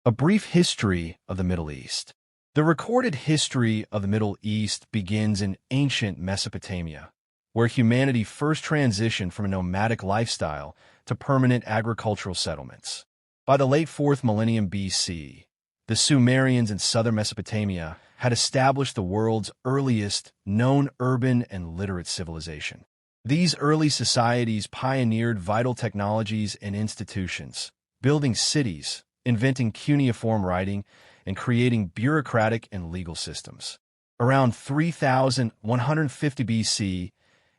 A brief history of the Middle East. The recorded history of the Middle East begins in ancient Mesopotamia, where humanity first transitioned from a nomadic lifestyle to permanent agricultural settlements. By the late 4th millennium BC, the Sumerians in southern Mesopotamia had established the world's earliest known urban and literate civilization. These early societies pioneered vital technologies and institutions, building cities, inventing cuneiform writing, and creating bureaucratic and legal systems. Around 3150 BC,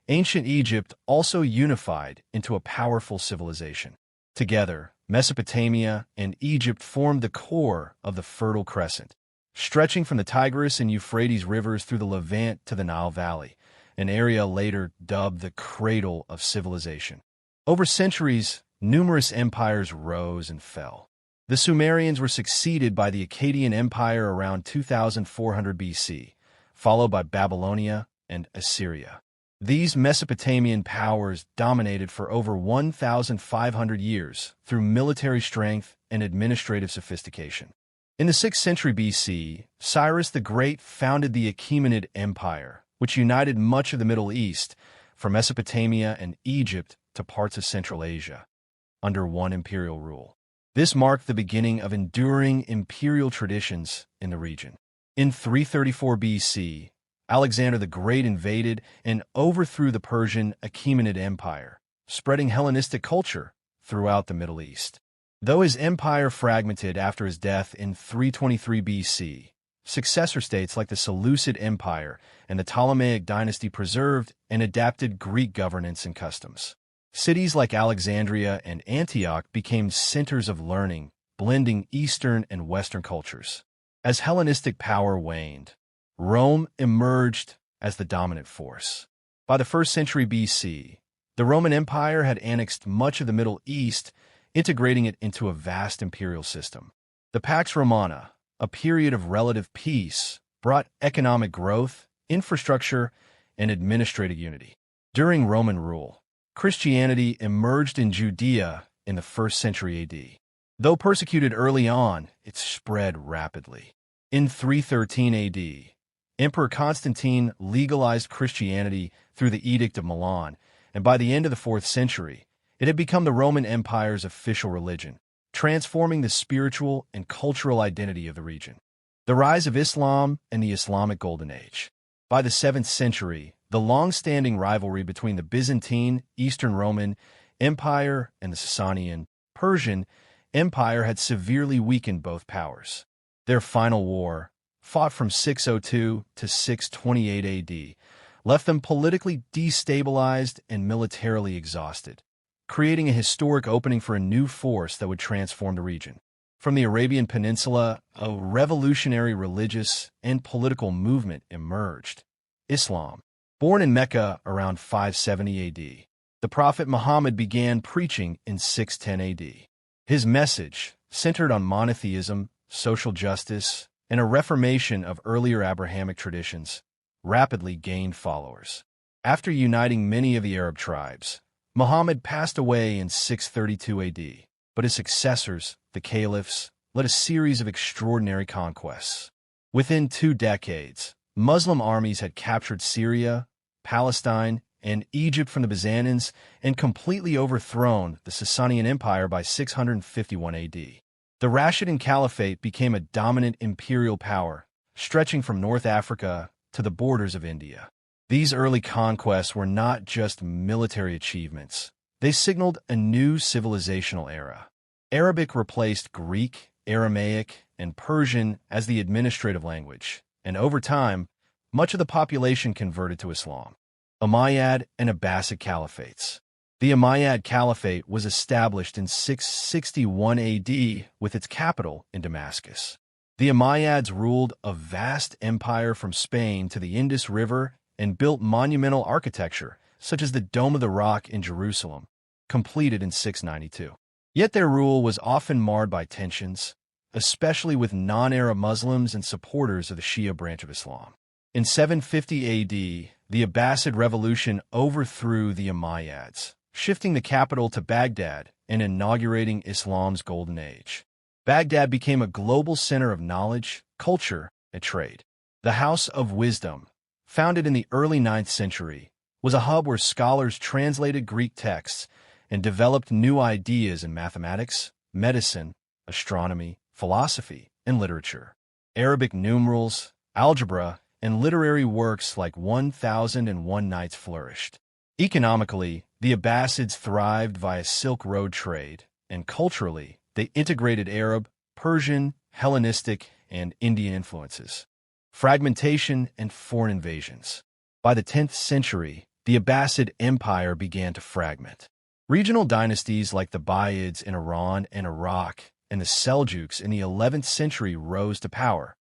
ancient Egypt also unified into a powerful civilization. Together, Mesopotamia and Egypt formed the core of the Fertile Crescent, stretching from the Tigris and Euphrates rivers through the Levant to the Nile Valley, an area later dubbed the cradle of civilization. Over centuries, numerous empires rose and fell. The Sumerians were succeeded by the Akkadian Empire around 2400 BC, followed by Babylonia and Assyria. These Mesopotamian powers dominated for over 1,500 years through military strength and administrative sophistication. In the 6th century BC, Cyrus the Great founded the Achaemenid Empire, which united much of the Middle East, from Mesopotamia and Egypt to parts of Central Asia, under one imperial rule. This marked the beginning of enduring imperial traditions in the region. In 334 BC, Alexander the Great invaded and overthrew the Persian Achaemenid Empire, spreading Hellenistic culture throughout the Middle East. Though his empire fragmented after his death in 323 BC, successor states like the Seleucid Empire and the Ptolemaic dynasty preserved and adapted Greek governance and customs. Cities like Alexandria and Antioch became centers of learning, blending Eastern and Western cultures. As Hellenistic power waned, Rome emerged as the dominant force. By the 1st century BC, the Roman Empire had annexed much of the Middle East, integrating it into a vast imperial system. The Pax Romana, a period of relative peace, brought economic growth, infrastructure, and administrative unity. During Roman rule, Christianity emerged in Judea in the 1st century AD. Though persecuted early on, it spread rapidly. In 313 AD, Emperor Constantine legalized Christianity through the Edict of Milan, and by the end of the 4th century, it had become the Roman Empire's official religion, transforming the spiritual and cultural identity of the region. The rise of Islam and the Islamic Golden Age. By the 7th century, the long-standing rivalry between the Byzantine, Eastern Roman Empire and the Sasanian, Persian Empire had severely weakened both powers. Their final war, fought from 602 to 628 AD, left them politically destabilized and militarily exhausted, creating a historic opening for a new force that would transform the region. From the Arabian Peninsula, a revolutionary religious and political movement emerged: Islam. Born in Mecca around 570 AD, the Prophet Muhammad began preaching in 610 AD. His message, centered on monotheism, social justice, and a reformation of earlier Abrahamic traditions, rapidly gained followers. After uniting many of the Arab tribes, Muhammad passed away in 632 AD, but his successors, the caliphs, led a series of extraordinary conquests. Within 2 decades, Muslim armies had captured Syria, Palestine, and Egypt from the Byzantines and completely overthrown the Sasanian Empire by 651 AD. The Rashidun Caliphate became a dominant imperial power, stretching from North Africa to the borders of India. These early conquests were not just military achievements. They signaled a new civilizational era. Arabic replaced Greek, Aramaic, and Persian as the administrative language, and over time, much of the population converted to Islam. Umayyad and Abbasid Caliphates. The Umayyad Caliphate was established in 661 AD with its capital in Damascus. The Umayyads ruled a vast empire from Spain to the Indus River and built monumental architecture, such as the Dome of the Rock in Jerusalem, completed in 692. Yet their rule was often marred by tensions, especially with non-Arab Muslims and supporters of the Shia branch of Islam. In 750 AD, the Abbasid Revolution overthrew the Umayyads, shifting the capital to Baghdad and inaugurating Islam's Golden Age. Baghdad became a global center of knowledge, culture, and trade. The House of Wisdom, founded in the early 9th century, was a hub where scholars translated Greek texts and developed new ideas in mathematics, medicine, astronomy, philosophy, and literature. Arabic numerals, algebra, and literary works like 1001 Nights flourished. Economically, the Abbasids thrived via Silk Road trade, and culturally, they integrated Arab, Persian, Hellenistic, and Indian influences. Fragmentation and foreign invasions. By the 10th century, the Abbasid Empire began to fragment. Regional dynasties like the Buyids in Iran and Iraq and the Seljuks in the 11th century rose to power,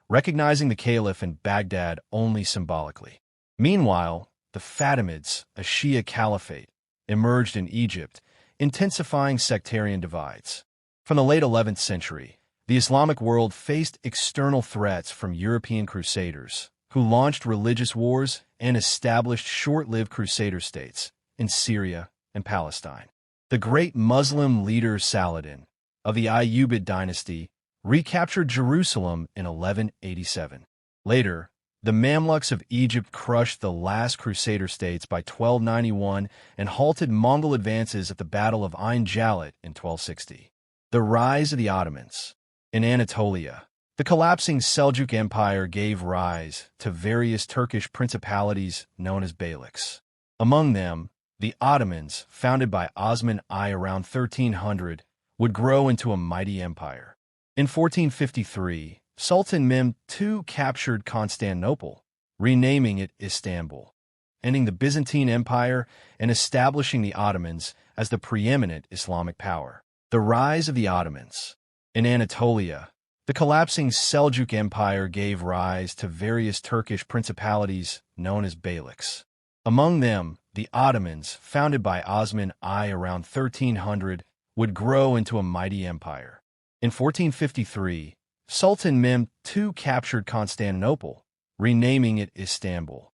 recognizing the caliph in Baghdad only symbolically. Meanwhile, the Fatimids, a Shia caliphate, emerged in Egypt, intensifying sectarian divides. From the late 11th century, the Islamic world faced external threats from European crusaders, who launched religious wars and established short-lived crusader states in Syria and Palestine. The great Muslim leader Saladin of the Ayyubid dynasty recaptured Jerusalem in 1187. Later, the Mamluks of Egypt crushed the last crusader states by 1291 and halted Mongol advances at the Battle of Ain Jalut in 1260. The rise of the Ottomans. In Anatolia, the collapsing Seljuk Empire gave rise to various Turkish principalities known as beyliks. Among them, the Ottomans, founded by Osman I around 1300, would grow into a mighty empire. In 1453, Sultan Mehmed II captured Constantinople, renaming it Istanbul, ending the Byzantine Empire and establishing the Ottomans as the preeminent Islamic power. The rise of the Ottomans. In Anatolia, the collapsing Seljuk Empire gave rise to various Turkish principalities known as beyliks. Among them, the Ottomans, founded by Osman I around 1300, would grow into a mighty empire. In 1453, Sultan Mehmed II captured Constantinople, renaming it Istanbul,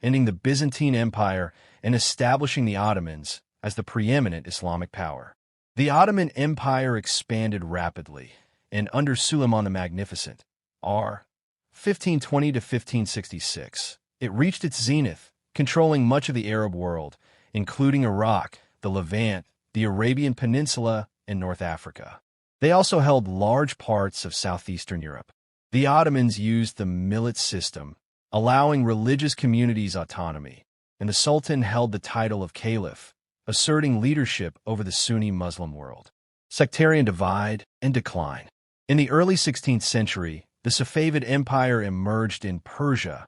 ending the Byzantine Empire and establishing the Ottomans as the preeminent Islamic power. The Ottoman Empire expanded rapidly, and under Suleiman the Magnificent, r. 1520 to 1566, it reached its zenith, controlling much of the Arab world, including Iraq, the Levant, the Arabian Peninsula, and North Africa. They also held large parts of southeastern Europe. The Ottomans used the millet system, allowing religious communities autonomy, and the Sultan held the title of Caliph, asserting leadership over the Sunni Muslim world. Sectarian divide and decline. In the early 16th century, the Safavid Empire emerged in Persia,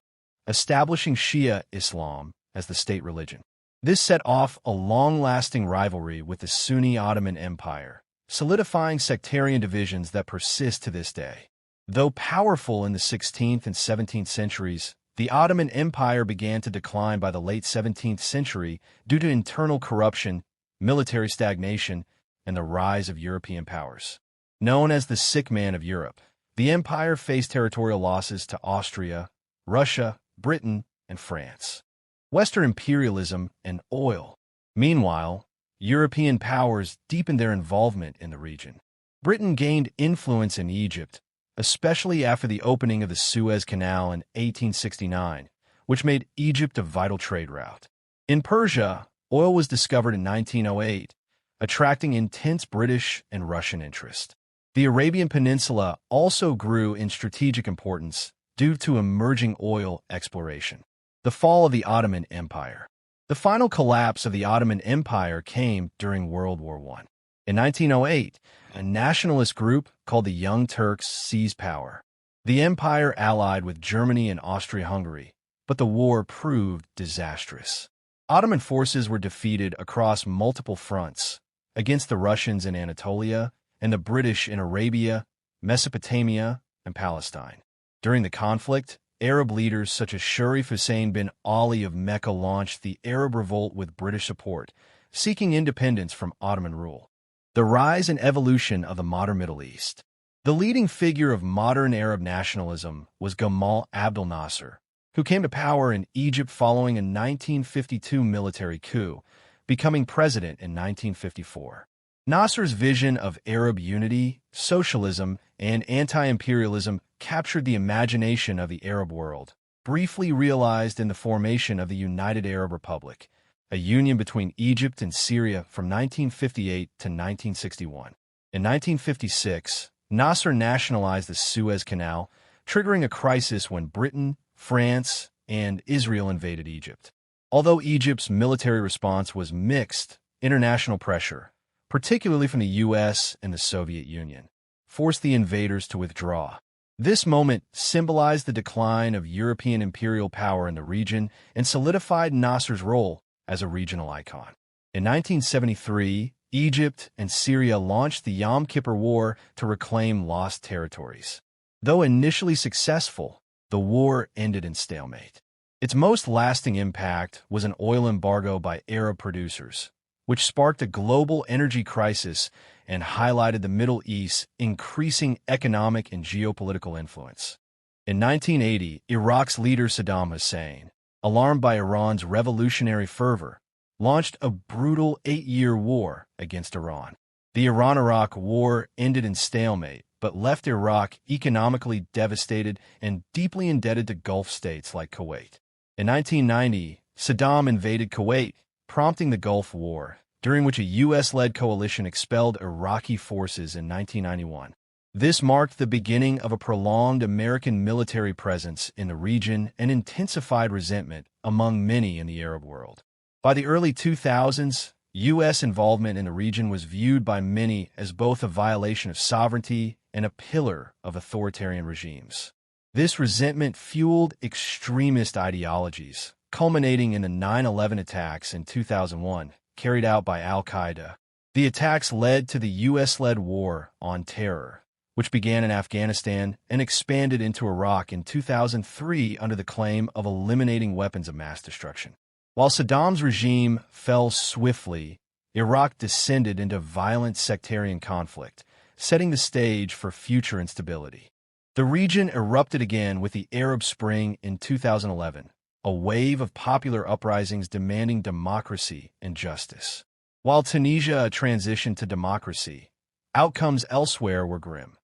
establishing Shia Islam as the state religion. This set off a long-lasting rivalry with the Sunni Ottoman Empire, solidifying sectarian divisions that persist to this day. Though powerful in the 16th and 17th centuries, the Ottoman Empire began to decline by the late 17th century due to internal corruption, military stagnation, and the rise of European powers. Known as the sick man of Europe, the empire faced territorial losses to Austria, Russia, Britain, and France. Western imperialism and oil. Meanwhile, European powers deepened their involvement in the region. Britain gained influence in Egypt, especially after the opening of the Suez Canal in 1869, which made Egypt a vital trade route. In Persia, oil was discovered in 1908, attracting intense British and Russian interest. The Arabian Peninsula also grew in strategic importance due to emerging oil exploration. The fall of the Ottoman Empire. The final collapse of the Ottoman Empire came during World War I. In 1908, a nationalist group called the Young Turks seized power. The empire allied with Germany and Austria-Hungary, but the war proved disastrous. Ottoman forces were defeated across multiple fronts, against the Russians in Anatolia and the British in Arabia, Mesopotamia, and Palestine. During the conflict, Arab leaders such as Sharif Hussein bin Ali of Mecca launched the Arab Revolt with British support, seeking independence from Ottoman rule. The rise and evolution of the modern Middle East. The leading figure of modern Arab nationalism was Gamal Abdel Nasser, who came to power in Egypt following a 1952 military coup, becoming president in 1954. Nasser's vision of Arab unity, socialism, and anti-imperialism captured the imagination of the Arab world, briefly realized in the formation of the United Arab Republic, a union between Egypt and Syria from 1958 to 1961. In 1956, Nasser nationalized the Suez Canal, triggering a crisis when Britain, France, and Israel invaded Egypt. Although Egypt's military response was mixed, international pressure, particularly from the U.S. and the Soviet Union, forced the invaders to withdraw. This moment symbolized the decline of European imperial power in the region and solidified Nasser's role as a regional icon. In 1973, Egypt and Syria launched the Yom Kippur War to reclaim lost territories. Though initially successful, the war ended in stalemate. Its most lasting impact was an oil embargo by Arab producers, which sparked a global energy crisis and highlighted the Middle East's increasing economic and geopolitical influence. In 1980, Iraq's leader Saddam Hussein, alarmed by Iran's revolutionary fervor, launched a brutal 8-year war against Iran. The Iran-Iraq War ended in stalemate, but left Iraq economically devastated and deeply indebted to Gulf states like Kuwait. In 1990, Saddam invaded Kuwait, prompting the Gulf War, during which a U.S.-led coalition expelled Iraqi forces in 1991. This marked the beginning of a prolonged American military presence in the region and intensified resentment among many in the Arab world. By the early 2000s, U.S. involvement in the region was viewed by many as both a violation of sovereignty and a pillar of authoritarian regimes. This resentment fueled extremist ideologies, culminating in the 9/11 attacks in 2001, carried out by al-Qaeda. The attacks led to the U.S.-led War on Terror, which began in Afghanistan and expanded into Iraq in 2003 under the claim of eliminating weapons of mass destruction. While Saddam's regime fell swiftly, Iraq descended into violent sectarian conflict, setting the stage for future instability. The region erupted again with the Arab Spring in 2011, a wave of popular uprisings demanding democracy and justice. While Tunisia transitioned to democracy, outcomes elsewhere were grim.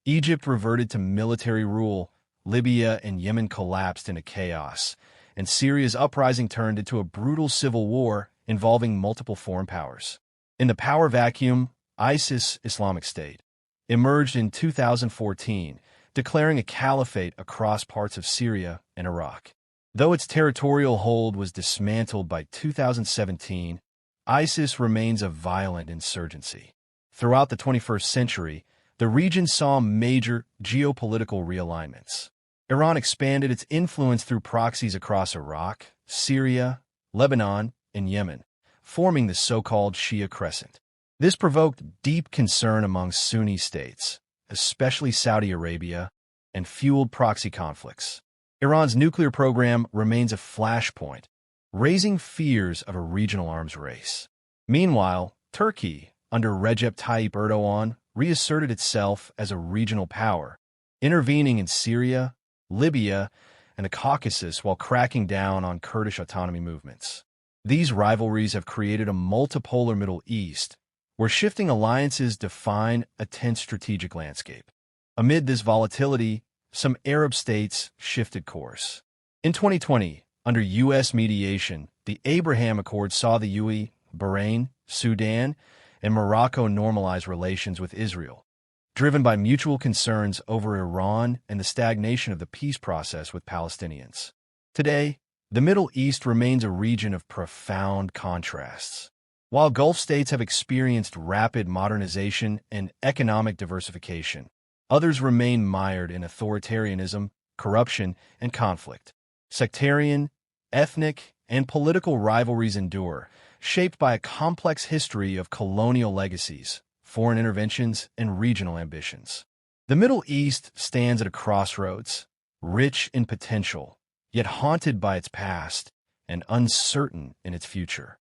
Egypt reverted to military rule, Libya and Yemen collapsed into chaos, and Syria's uprising turned into a brutal civil war involving multiple foreign powers. In the power vacuum, ISIS, Islamic State, emerged in 2014, declaring a caliphate across parts of Syria and Iraq. Though its territorial hold was dismantled by 2017, ISIS remains a violent insurgency. Throughout the 21st century, the region saw major geopolitical realignments. Iran expanded its influence through proxies across Iraq, Syria, Lebanon, and Yemen, forming the so-called Shia Crescent. This provoked deep concern among Sunni states, especially Saudi Arabia, and fueled proxy conflicts. Iran's nuclear program remains a flashpoint, raising fears of a regional arms race. Meanwhile, Turkey, under Recep Tayyip Erdogan, reasserted itself as a regional power, intervening in Syria, Libya, and the Caucasus while cracking down on Kurdish autonomy movements. These rivalries have created a multipolar Middle East, where shifting alliances define a tense strategic landscape. Amid this volatility, some Arab states shifted course. In 2020, under U.S. mediation, the Abraham Accords saw the UAE, Bahrain, Sudan, and Morocco normalize relations with Israel, driven by mutual concerns over Iran and the stagnation of the peace process with Palestinians. Today, the Middle East remains a region of profound contrasts. While Gulf states have experienced rapid modernization and economic diversification, others remain mired in authoritarianism, corruption, and conflict. Sectarian, ethnic, and political rivalries endure, shaped by a complex history of colonial legacies, foreign interventions, and regional ambitions. The Middle East stands at a crossroads, rich in potential, yet haunted by its past and uncertain in its future.